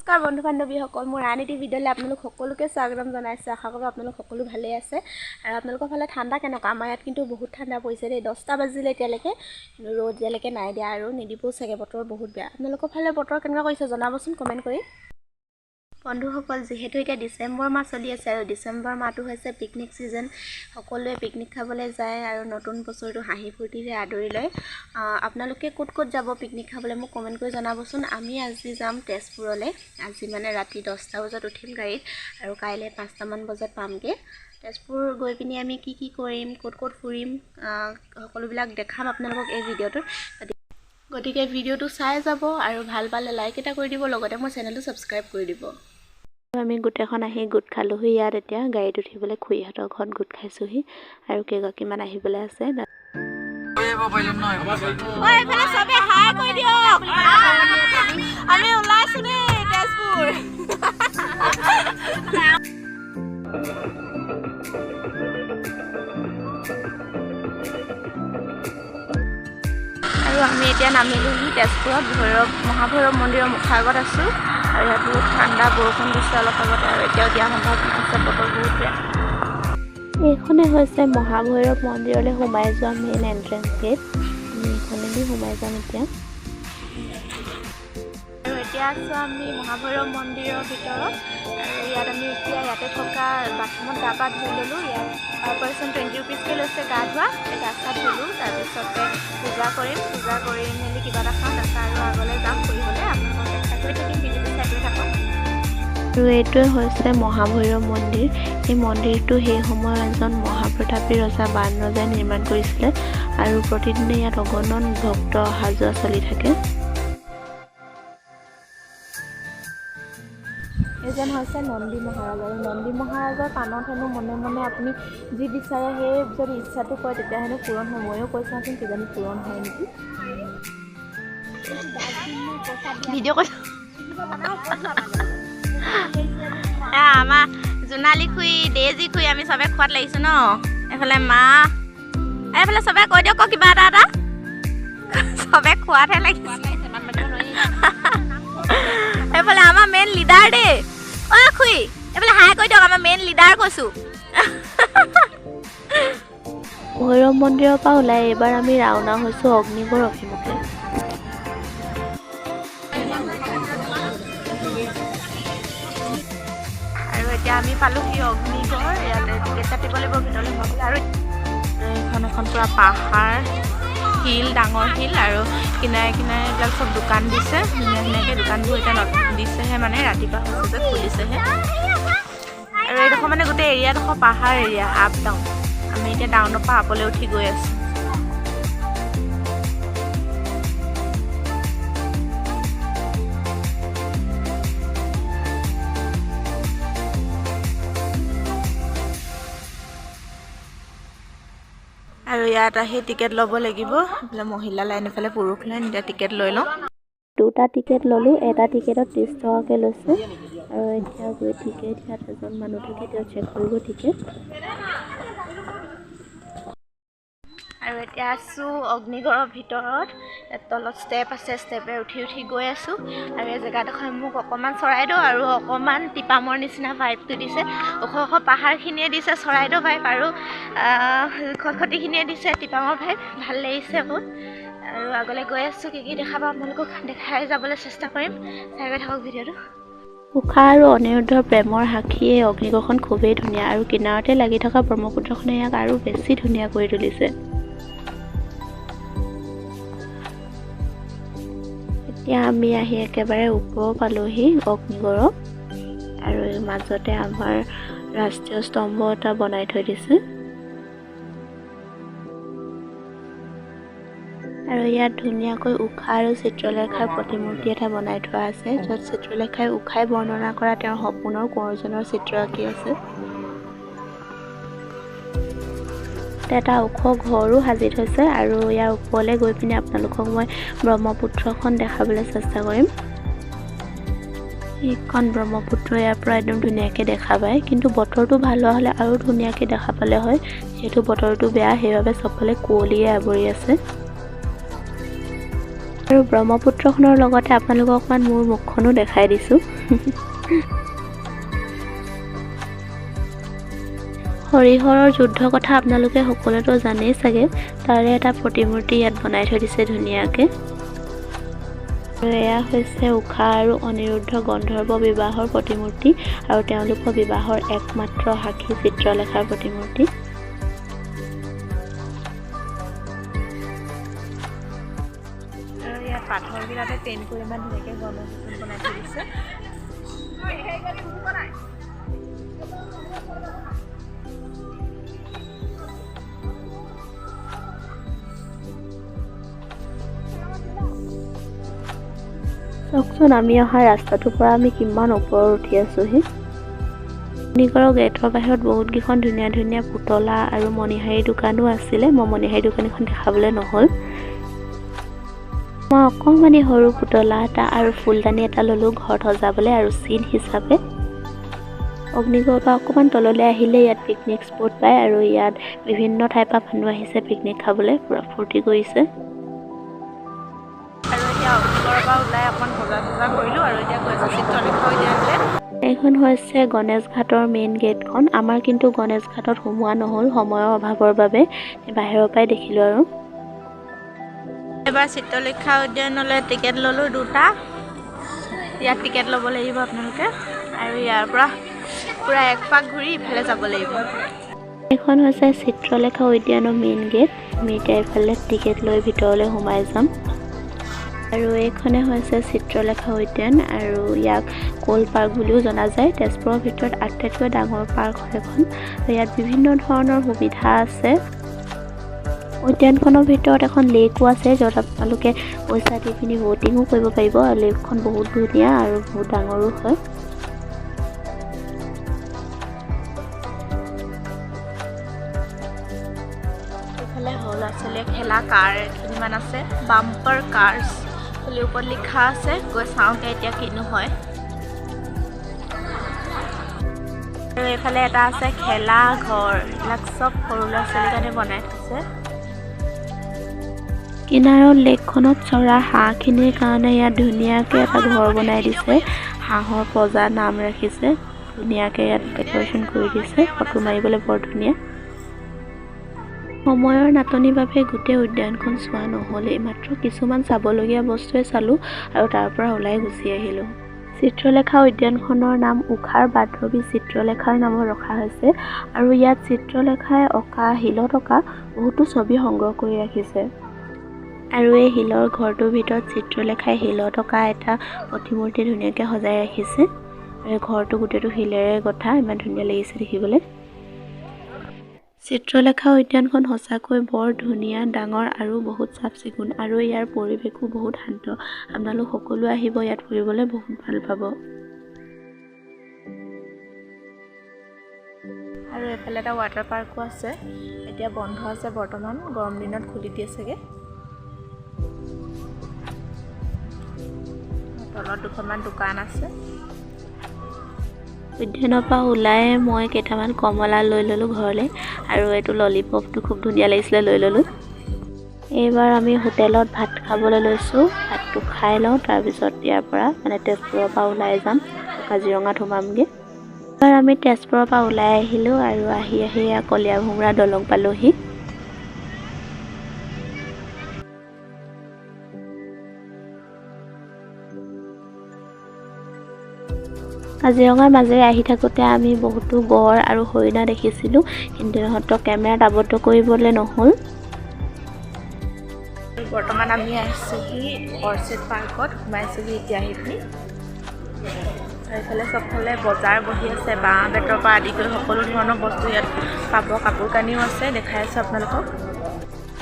নমস্কাৰ বন্ধু বান্ধৱীসকল, মোৰ আন এটি ভিডিঅ'লৈ আপোনালোক সকলোকে স্বাগতম জনাইছোঁ। আশা কৰোঁ আপোনালোক সকলো ভালেই আছে আৰু আপোনালোকৰ ফালে ঠাণ্ডা কেনেকুৱা? আমাৰ ইয়াত কিন্তু বহুত ঠাণ্ডা পৰিছে দেই। 10টা বাজিলে এতিয়ালৈকে ৰ'দ এতিয়ালৈকে নাই দিয়া আৰু নিদিবও চাগে, বতৰ বহুত বেয়া। আপোনালোকৰ ফালে বতৰ কেনেকুৱা কৰিছে জনাবচোন কমেণ্ট কৰি। বন্ধুসকল, যিহেতু এতিয়া ডিচেম্বৰ মাহ চলি আছে আৰু ডিচেম্বৰ মাহটো হৈছে পিকনিক ছিজন। সকলোৱে পিকনিক খাবলৈ যায় আৰু নতুন বছৰটো হাঁহি ফূৰ্তিৰে আদৰি লয়। আপোনালোকে ক'ত ক'ত যাব পিকনিক খাবলৈ মোক কমেণ্ট কৰি জনাবচোন। আমি আজি যাম তেজপুৰলৈ। আজি মানে ৰাতি 10টা বজাত উঠিম গাড়ীত আৰু কাইলৈ 5টামান বজাত পামগৈ। তেজপুৰ গৈ পিনি আমি কি কৰিম, ক'ত ক'ত ফুৰিম, সকলোবিলাক দেখাম আপোনালোকক এই ভিডিঅ'টোত। গতিকে ভিডিঅ'টো চাই যাব আৰু ভাল পালে লাইক এটা কৰি দিব, লগতে মোৰ চেনেলটো ছাবস্ক্ৰাইব কৰি দিব। আমি গোটেইখন আহি গোট খালোহি ইয়াত। এতিয়া গাড়ীত উঠিবলৈ খুৰীহঁতৰ ঘৰত গোট খাইছোহি আৰু কেইগৰাকীমান আহিবলৈ আছে। আমি ওলাইছো দেই তেজপুৰ। আৰু আমি এতিয়া নামিলোহি তেজপুৰত। মহাভৈৰৱ মন্দিৰৰ মুখৰ আগত আছোঁ আৰু ইয়াত বহুত ঠাণ্ডা, বৰষুণ দিছে অলপ আগতে আৰু এতিয়াও দিয়া সম্ভাৱনা আছে, বতৰ বহুত বেয়া। এইখনে হৈছে মহাভৈৰৱ মন্দিৰলৈ সোমাই যোৱা মেইন এণ্ট্ৰেঞ্চ গেট। আমি এইখনেদি সোমাই যাম এতিয়া। আৰু এতিয়া আছোঁ আমি মহাভৈৰৱ মন্দিৰৰ ভিতৰত আৰু ইয়াত আমি এতিয়া ইয়াতে থকা বাথৰুমত গা পা ধুই ল'লোঁ। ইয়াত পাৰ পাৰ্চন 20 ৰুপিজকৈ লৈছে গা ধোৱা। গা চা ধুলোঁ, তাৰপিছতে পূজা কৰি মেলি কিবা এটা খাওঁ, তাৰপিছত আৰু আগলৈ যাম ফুৰিবলৈ। আপোনালোকক চেষ্টা কৰি থাকিম, ভিডিঅ'টো চাই কৰি থাকক। আৰু এইটোৱে হৈছে মহাভৈৰৱ মন্দিৰ। এই মন্দিৰটো সেই সময়ৰ এজন মহাপ্ৰতাপী ৰজা বান ৰজাই নিৰ্মাণ কৰিছিলে আৰু প্ৰতিদিনে ইয়াত অগণন ভক্ত অহা যোৱা চলি থাকে। এইজন হৈছে নন্দী মহাৰাজ আৰু নন্দী মহাৰাজৰ কাণত হেনো মনে মনে আপুনি যি বিচাৰে সেই যদি ইচ্ছাটো কৰে তেতিয়া হেনো পূৰণ হয়। ময়ো কৈ চাওঁচোন, কিজানি পূৰণ হয় নেকি। ভিডিঅ' কৈছোঁ আমাৰ জোনালী খুৰী, ডেজি খুৰী, আমি চবে খোৱাত লাগিছোঁ ন। এইফালে মা, এইফালে চবে কৈ দিয়ক কিবা এটা চবে খোৱাতহে লাগিছে। এইফালে আমাৰ মেইন লিডাৰ দেই। অ' খুৰী এইফালে হাই কৈ দিয়ক, আমাৰ মেইন লিডাৰ কৈছোঁ। ভৈৰৱ মন্দিৰৰ পৰা ওলাই এইবাৰ আমি ৰাওনা হৈছোঁ অগ্নিগড় অভিমুখে। আৰু এতিয়া আমি পালোহি অগ্নিগড়। ইয়াতে টিকেট কাটিব লাগিব ভিতৰলৈ সোমাবলৈ। আৰু এখন পূৰা পাহাৰ, শিল, ডাঙৰ শিল আৰু কিনাৰে কিনাৰে এইবিলাক চব দোকান দিছে। ধুনীয়াকৈ দোকানবোৰ এতিয়া দিছেহে, মানে ৰাতিপুৱা হৈছে যে খুলিছেহে। আৰু এইডোখৰ মানে গোটেই এৰিয়াডোখৰ পাহাৰ এৰিয়া, আপ ডাউন। আমি এতিয়া ডাউনৰ পৰা আপলৈ উঠি গৈ আছোঁ। আৰু ইয়াত আহি টিকেট ল'ব লাগিব। এইফালে মহিলা লাইন, এইফালে পুৰুষ লাইন। এতিয়া টিকেট লৈ লওঁ। 2টা টিকেট ল'লোঁ, এটা টিকেটত 30 টকাকৈ লৈছে। আৰু এতিয়া গৈ টিকেট, ইয়াত এজন মানুহ থাকে, তেওঁ চেক কৰিব টিকেট। আৰু এতিয়া আছোঁ অগ্নিগড়ৰ ভিতৰত। তলত ষ্টেপ আছে, ষ্টেপে উঠি গৈ আছোঁ। আৰু এই জেগাডোখৰ মোক অকণমান চৰাইদেউ আৰু অকণমান টিপামৰ নিচিনা ভাইবটো দিছে। ওখ ওখ পাহাৰখিনিয়ে দিছে চৰাইদেউ ভাইব আৰু খটখটিখিনিয়ে দিছে টিপামৰ ভাইব। ভাল লাগিছে বহুত। আৰু আগলৈ গৈ আছোঁ, কি দেখা পাওঁ আপোনালোকক দেখাই যাবলৈ চেষ্টা কৰিম। চাই গৈ থাকক ভিডিঅ'টো। উষা আৰু অনিৰুদ্ধৰ প্ৰেমৰ সাক্ষী এই অগ্নিগড়খন খুবেই ধুনীয়া আৰু কিনাৰতে লাগি থকা ব্ৰহ্মপুত্ৰখনে ইয়াক আৰু বেছি ধুনীয়া কৰি তুলিছে। এতিয়া আমি আহি একেবাৰে ওপৰ পালোহি অগ্নিগড়। আৰু মাজতে আমাৰ ৰাষ্ট্ৰীয় স্তম্ভ এটা বনাই থৈ দিছে। আৰু ইয়াত ধুনীয়াকৈ উষা আৰু চিত্ৰলেখাৰ প্ৰতিমূৰ্তি এটা বনাই থোৱা আছে, য'ত চিত্ৰলেখাই উষাই বৰ্ণনা কৰা তেওঁৰ সপোনৰ কোঁৱৰজনৰ চিত্ৰ আঁকি আছে। এটা ওখ ঘৰো সাজি থৈছে আৰু ইয়াৰ ওপৰলৈ গৈ পিনে আপোনালোকক মই ব্ৰহ্মপুত্ৰখন দেখাবলৈ চেষ্টা কৰিম। এইখন ব্ৰহ্মপুত্ৰ ইয়াৰ পৰা একদম ধুনীয়াকৈ দেখা পায়, কিন্তু বতৰটো ভাল হোৱা হ'লে আৰু ধুনীয়াকৈ দেখা পালে হয়। যিহেতু বতৰটো বেয়া, সেইবাবে চবফালে কুঁৱলীয়ে আৱৰি আছে। আৰু ব্ৰহ্মপুত্ৰখনৰ লগতে আপোনালোকক অকণমান মোৰ মুখখনো দেখাই দিছোঁ। হৰিহৰৰ যুদ্ধৰ কথা আপোনালোকে সকলোতো জানেই চাগে। তাৰে এটা প্ৰতিমূৰ্তি ইয়াত বনাই থৈ দিছে ধুনীয়াকৈ। এয়া হৈছে ঊষা আৰু অনিৰুদ্ধ গন্ধৰ্ব বিবাহৰ প্ৰতিমূৰ্তি আৰু তেওঁলোকৰ বিবাহৰ একমাত্ৰ সাক্ষী চিত্ৰলেখাৰ প্ৰতিমূৰ্তি। আৰু ইয়াত পাথৰবিলাকে পেইণ্ট কৰি ইমান ধুনীয়াকৈ গণেশ বনাই থৈ দিছে। চাওকচোন আমি অহা ৰাস্তাটোৰ পৰা আমি কিমান ওপৰত উঠি আছোঁহি। অগ্নিগড়ৰ গেটৰ বাহিৰত বহুতকেইখন ধুনীয়া ধুনীয়া পুতলা আৰু মণিহাৰী দোকানো আছিলে। মই মণিহাৰী দোকানখন দেখাবলৈ নহ'ল। মই অকণমানি সৰু পুতলা এটা আৰু ফুলদানি এটা ল'লোঁ ঘৰত সজাবলৈ আৰু চিন হিচাপে। অগ্নিগড়ৰ পৰা অকণমান তললৈ আহিলে ইয়াত পিকনিক স্পট পায় আৰু ইয়াত বিভিন্ন ঠাইৰ পৰা মানুহ আহিছে পিকনিক খাবলৈ, পূৰা ফূৰ্তি কৰিছে। আৰু এতিয়া অগ্নিগড়ৰ পৰা ওলাই অকণমান বজাৰ কৰিলোঁ আৰু এতিয়া গৈ আছোঁ চিত্ৰলেখা উদ্যানলৈ। এইখন হৈছে গণেশ ঘাটৰ মেইন গেটখন। আমাৰ কিন্তু গণেশ ঘাটত সোমোৱা নহ'ল সময়ৰ অভাৱৰ বাবে, বাহিৰৰ পৰাই দেখিলোঁ আৰু। এবাৰ চিত্ৰলেখা উদ্যানলৈ টিকেট ল'লোঁ 2টা। ইয়াত টিকেট ল'ব লাগিব আপোনালোকে আৰু ইয়াৰ পৰা পূৰা এক পাক ঘূৰি ইফালে যাব লাগিব। এইখন হৈছে চিত্ৰলেখা উদ্যানৰ মেইন গেট। আমি এতিয়া এইফালে টিকেট লৈ ভিতৰলৈ সোমাই যাম। আৰু এইখনে হৈছে চিত্ৰলেখা উদ্যান আৰু ইয়াক কোল পাৰ্ক বুলিও জনা যায়। তেজপুৰৰ ভিতৰত আটাইতকৈ ডাঙৰ পাৰ্ক হয় এখন। ইয়াত বিভিন্ন ধৰণৰ সুবিধা আছে। উদ্যানখনৰ ভিতৰত এখন লেকো আছে য'ত আপোনালোকে পইচা দি পিনি ব'টিঙো কৰিব পাৰিব। আৰু লেকখন বহুত ধুনীয়া আৰু বহুত ডাঙৰো হয়। এইফালে ল'ৰা ছোৱালীয়ে খেলা কাৰ কেইদিনমান আছে, বাম্পাৰ কাৰ্ছ বুলি ওপৰত লিখা আছে। গৈ চাওঁগৈ এতিয়া কিনো হয়। আৰু এইফালে এটা আছে খেলা ঘৰ। এইবিলাক চব সৰু ল'ৰা ছোৱালীৰ কাৰণে বনাই থৈছে। কিনাৰৰ লেকখনত চৰা হাঁহখিনিৰ কাৰণে ইয়াত ধুনীয়াকৈ এটা ঘৰ বনাই দিছে। হাঁহৰ প্ৰজা নাম ৰাখিছে। ধুনীয়াকৈ ইয়াত ডেক'ৰেশ্যন কৰি দিছে। ফটো মাৰিবলৈ বৰ ধুনীয়া। সময়ৰ নাটনিৰ বাবে গোটেই উদ্যানখন চোৱা নহ'লেই, মাত্ৰ কিছুমান চাবলগীয়া বস্তুৱে চালোঁ আৰু তাৰ পৰা ওলাই গুচি আহিলোঁ। চিত্ৰলেখা উদ্যানখনৰ নাম ঊষাৰ বান্ধৱী চিত্ৰলেখাৰ নামত ৰখা হৈছে আৰু ইয়াত চিত্ৰলেখাই অঁকা শিলত অঁকা বহুতো ছবি সংগ্ৰহ কৰি ৰাখিছে। আৰু এই শিলৰ ঘৰটোৰ ভিতৰত চিত্ৰলেখাই শিলত অঁকা এটা প্ৰতিমূৰ্তি ধুনীয়াকৈ সজাই ৰাখিছে। আৰু ঘৰটো গোটেইটো শিলেৰে গঠা, ইমান ধুনীয়া লাগিছে দেখিবলৈ। চিত্ৰলেখা উদ্যানখন সঁচাকৈ বৰ ধুনীয়া, ডাঙৰ আৰু বহুত চাফ চিকুণ আৰু ইয়াৰ পৰিৱেশো বহুত শান্ত। আপোনালোক সকলো আহিব ইয়াত ফুৰিবলৈ, বহুত ভাল পাব। আৰু এইফালে এটা ৱাটাৰ পাৰ্কো আছে। এতিয়া বন্ধ আছে বৰ্তমান, গৰম দিনত খুলি দিয়ে চাগে। তলত দুখনমান দোকান আছে। উদ্যানৰ পৰা ওলাই মই কেইটামান কমলা লৈ ল'লোঁ ঘৰলৈ আৰু এইটো ললিপপটো খুব ধুনীয়া লাগিছিলে, লৈ ল'লোঁ। এইবাৰ আমি হোটেলত ভাত খাবলৈ লৈছোঁ। ভাতটো খাই লওঁ, তাৰপিছত ইয়াৰ পৰা তেজপুৰৰ পৰা ওলাই যাম, কাজিৰঙাত সোমামগৈ। এইবাৰ আমি তেজপুৰৰ পৰা ওলাই আহিলোঁ আৰু আহি কলীয়াভোমোৰা দলং পালোঁহি। কাজিৰঙাৰ মাজেৰে আহি থাকোঁতে আমি বহুতো গড় আৰু হৰিণা দেখিছিলোঁ, কিন্তু ইহঁতক কেমেৰাত আবদ্ধ কৰিবলৈ নহ'ল। বৰ্তমান আমি আহিছোঁহি অৰ্চিড পাৰ্কত, সোমাইছোঁহি এতিয়া আহি পিনি। এইফালে চবফালে বজাৰ বহি আছে, বাঁহ বেতৰ পৰা আদি কৰি সকলো ধৰণৰ বস্তু ইয়াত পাব। কাপোৰ কানিও আছে, দেখাই আছোঁ আপোনালোকক।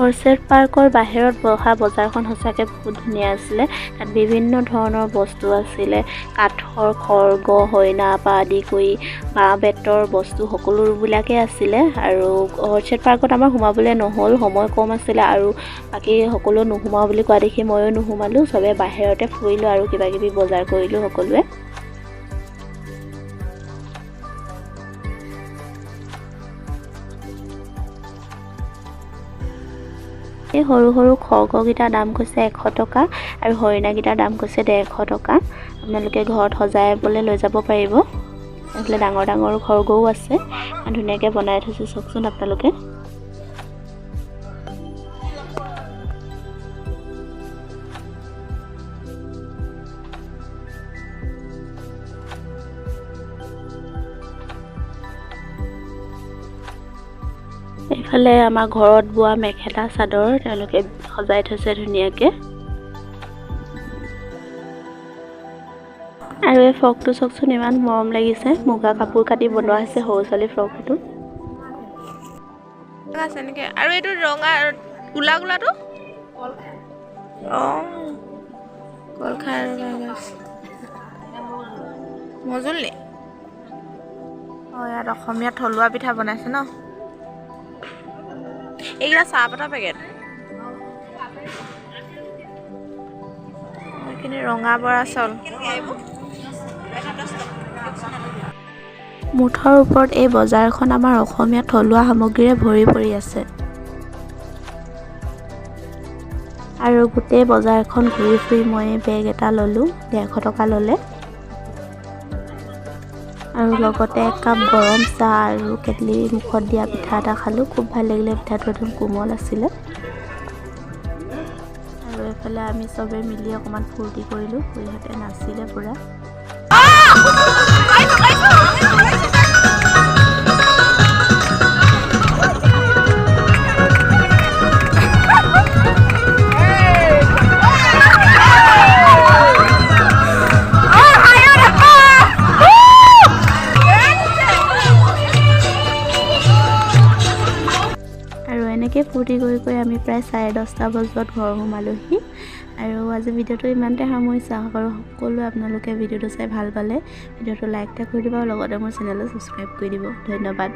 অৰ্চিড পাৰ্কৰ বাহিৰত বহা বজাৰখন সঁচাকৈ বহুত ধুনীয়া আছিলে। তাত বিভিন্ন ধৰণৰ বস্তু আছিলে, কাঠৰ খৰ্গ, হৰিণা পৰা আদি কৰি বাঁহ বেতৰ বস্তু সকলোবিলাকেই আছিলে। আৰু অৰ্চিড পাৰ্কত আমাৰ সোমাবলৈ নহ'ল, সময় কম আছিলে আৰু বাকী সকলো নোসোমাওঁ বুলি কোৱা দেখি ময়ো নোসোমালোঁ। চবে বাহিৰতে ফুৰিলোঁ আৰু কিবাকিবি বজাৰ কৰিলোঁ সকলোৱে। এই সৰু সৰু খৰ্গকেইটাৰ দাম কৈছে 100 টকা আৰু হৰিণাকেইটাৰ দাম কৈছে 150 টকা। আপোনালোকে ঘৰত সজাবলৈ লৈ যাব পাৰিব। এইফালে ডাঙৰ ডাঙৰ খৰ্গও আছে, ধুনীয়াকৈ বনাই থৈছে চাওকচোন আপোনালোকে। এইফালে আমাৰ ঘৰত বোৱা মেখেলা চাদৰ তেওঁলোকে সজাই থৈছে ধুনীয়াকৈ। আৰু এই ফ্ৰকটো চাওকচোন ইমান মৰম লাগিছে, মুগা কাপোৰ কাটি বনোৱা হৈছে সৰু ছোৱালী ফ্ৰকটো। আৰু এইটো ৰঙা গোলা গোলাটো কলখাৰ মজুলি। ইয়াত অসমীয়া থলুৱা পিঠা বনাইছে ন। এইকেইটা চাহপাতৰ পেকেট। এইখিনি ৰঙা বৰা চাউল। মুঠৰ ওপৰত এই বজাৰখন আমাৰ অসমীয়া থলুৱা সামগ্ৰীৰে ভৰি পৰি আছে। আৰু গোটেই বজাৰখন ঘূৰি ফুৰি মই বেগ এটা ল'লোঁ, 150 টকা ল'লে। আৰু লগতে 1 কাপ গৰম চাহ আৰু কেটলি মুখত দিয়া পিঠা এটা খালোঁ। খুব ভাল লাগিলে, পিঠাটো একদম কোমল আছিলে। আৰু এইফালে আমি চবেই মিলি অকণমান ফূৰ্তি কৰিলোঁ, খুৰীহঁতে নাচিলে পূৰা। এনেকৈ ফূৰ্তি কৰি আমি প্ৰায় 10:30 বজাত ঘৰ সোমালোহি। আৰু আজি ভিডিঅ'টো ইমানতে সামৰিছোঁ। আশা কৰোঁ সকলোৱে আপোনালোকে ভিডিঅ'টো চাই ভাল পালে। ভিডিঅ'টো লাইক এটা কৰি দিব আৰু লগতে মোৰ চেনেলটো ছাবস্ক্ৰাইব কৰি দিব। ধন্যবাদ।